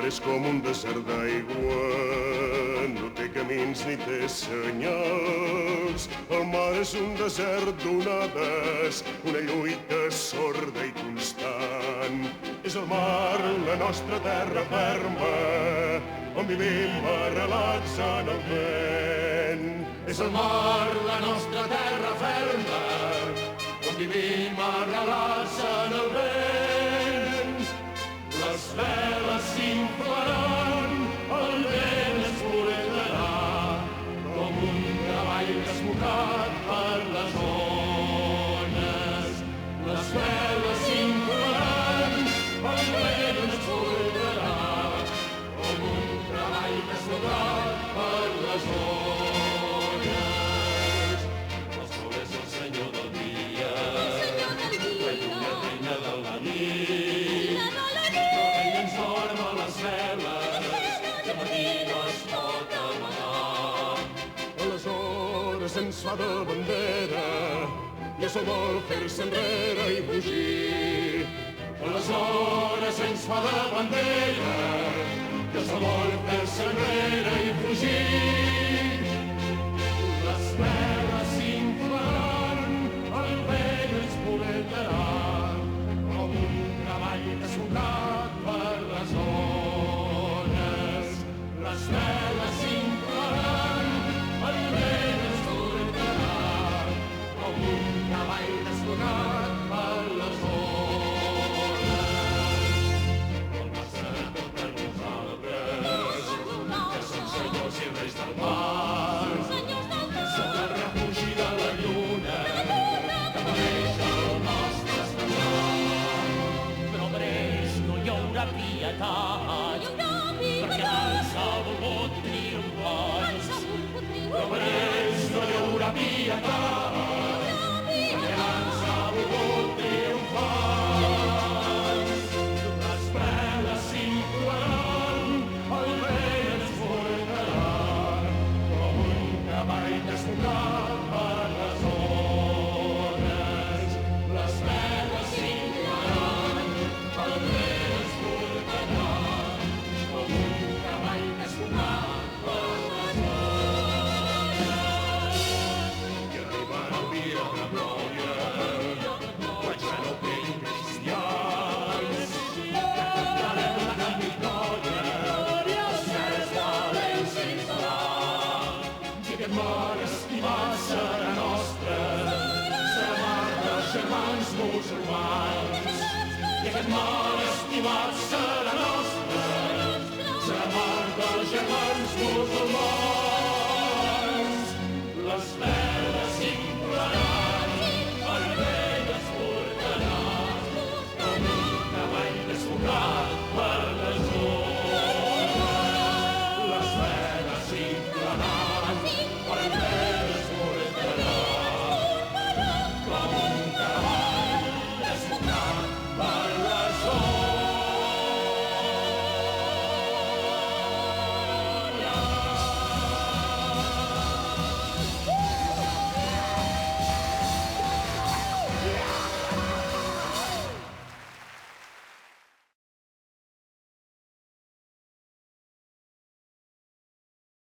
és com un desert d'aigua, no té camins ni té senyals. El mar és un desert d'onades, una lluita sorda i constant. És el mar la nostra terra ferma, on vivim arrelats en el vent. És el mar la nostra terra ferma, on vivim arrelats en el vent. Les veles s'inflaran, el vent es vorejarà, com un cavall desbocat per les ones. Les veles s'inflaran, el vent es vorejarà, com un cavall desbocat per les ones. El sol és el senyor del dia, la lluna reina de la nit. Ens fa de bandera i es vol fer-se enrere i fugir. Aleshores ens fa de bandera i es vol fer-se enrere i fugir. Les veles s'inflaran, el vent ens volejarà, com un cavall desbocat per les ones. Les veles s'inflaran, el vent cavall desbocat per les ones. El mar serà tot per nosaltres, que som senyors i reis del mar. Som el refugi de la lluna, que mereix el nostre estat. Però per ells no hi haurà pietat, perquè ens ha volgut triomfar. Però per ells no hi haurà pietat, i aquest mar estimat serà nostre, serà mar dels germans musulmans.